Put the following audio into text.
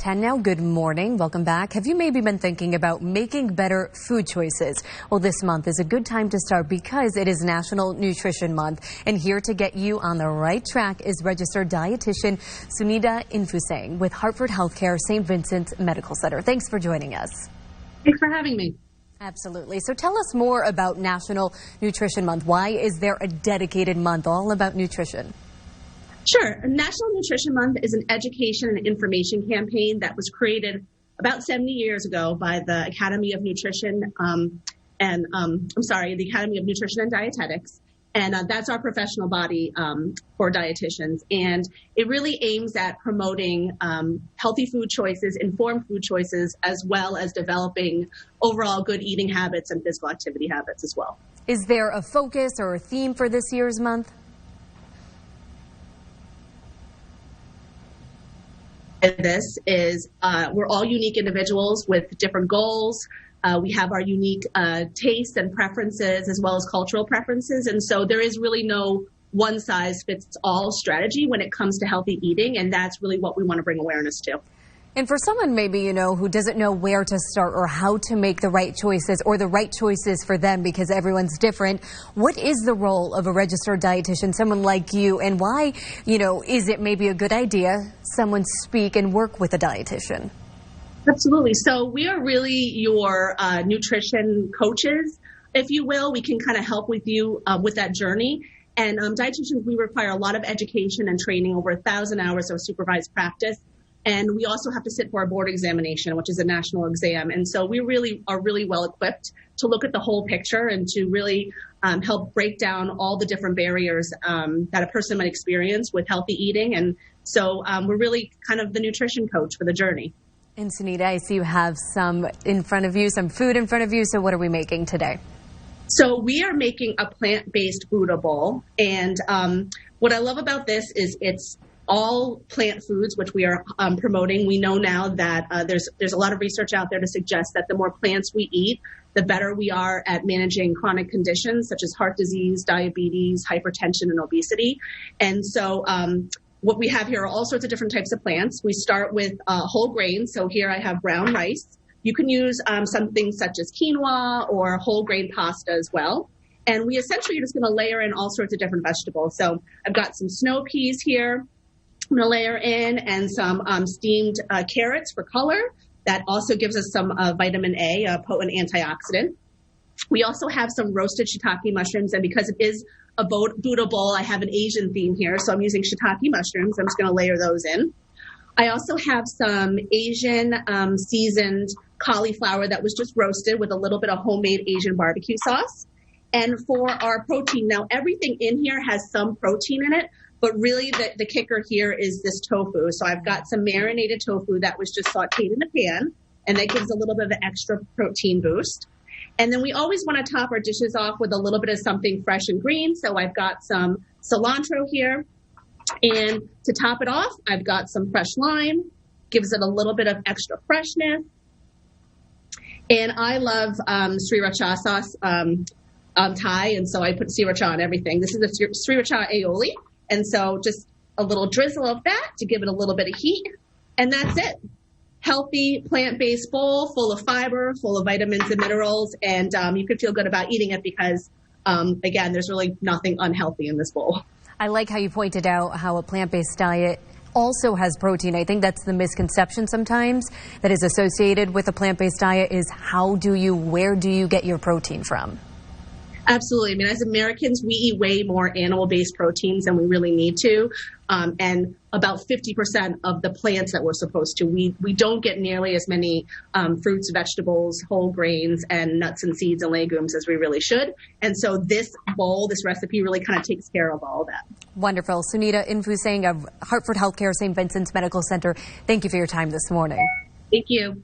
10 now. Good morning. Welcome back. Have you maybe been thinking about making better food choices? Well, this month is a good time to start because it is National Nutrition Month. And here to get you on the right track is registered dietitian Sunida Infahsaeng with Hartford Healthcare St. Vincent Medical Center. Thanks for joining us. Thanks for having me. Absolutely. So tell us more about National Nutrition Month. Why is there a dedicated month all about nutrition? Sure. National Nutrition Month is an education and information campaign that was created about 70 years ago by the Academy of Nutrition the Academy of Nutrition and Dietetics. And that's our professional body for dietitians. And it really aims at promoting healthy food choices, informed food choices, as well as developing overall good eating habits and physical activity habits as well. Is there a focus or a theme for this year's month? This is we're all unique individuals with different goals. We have our unique tastes and preferences as well as cultural preferences. And so there is really no one size fits all strategy when it comes to healthy eating. And that's really what we want to bring awareness to. And for someone maybe, who doesn't know where to start or how to make the right choices or the right choices for them because everyone's different, what is the role of a registered dietitian, someone like you, and why, is it maybe a good idea someone speak and work with a dietitian? Absolutely. So we are really your nutrition coaches, if you will. We can kind of help with you with that journey. And dietitians, we require a lot of education and training, over 1,000 hours of supervised practice. And we also have to sit for a board examination, which is a national exam. And so we really are really well equipped to look at the whole picture and to really help break down all the different barriers that a person might experience with healthy eating. And so we're really kind of the nutrition coach for the journey. And Sunida, I see you have some in front of you, some food in front of you. So what are we making today? So we are making a plant-based Buddha bowl. And what I love about this is it's all plant foods, which we are promoting. We know now that there's a lot of research out there to suggest that the more plants we eat, the better we are at managing chronic conditions such as heart disease, diabetes, hypertension, and obesity. And so what we have here are all sorts of different types of plants. We start with whole grains. So here I have brown rice. You can use something such as quinoa or whole grain pasta as well. And we essentially are just going to layer in all sorts of different vegetables. So I've got some snow peas here. I'm going to layer in and some steamed carrots for color. That also gives us some vitamin A, a potent antioxidant. We also have some roasted shiitake mushrooms, and because it is a Buddha bowl, I have an Asian theme here, so I'm using shiitake mushrooms. I'm just going to layer those in. I also have some Asian seasoned cauliflower that was just roasted with a little bit of homemade Asian barbecue sauce. And for our protein, now everything in here has some protein in it, but really the kicker here is this tofu. So I've got some marinated tofu that was just sauteed in a pan, and that gives a little bit of an extra protein boost. And then we always want to top our dishes off with a little bit of something fresh and green. So I've got some cilantro here. And to top it off, I've got some fresh lime, gives it a little bit of extra freshness. And I love sriracha sauce Thai, and so I put sriracha on everything. This is a sriracha aioli. And so just a little drizzle of that to give it a little bit of heat. And that's it. Healthy, plant-based bowl full of fiber, full of vitamins and minerals. And you can feel good about eating it because, again, there's really nothing unhealthy in this bowl. I like how you pointed out how a plant-based diet also has protein. I think that's the misconception sometimes that is associated with a plant-based diet is where do you get your protein from? Absolutely. I mean, as Americans, we eat way more animal-based proteins than we really need to. And about 50% of the plants that we're supposed to. We don't get nearly as many fruits, vegetables, whole grains, and nuts and seeds and legumes as we really should. And so this bowl, this recipe really kind of takes care of all of that. Wonderful. Sunida Infahsaeng of Hartford Healthcare St. Vincent's Medical Center, thank you for your time this morning. Thank you.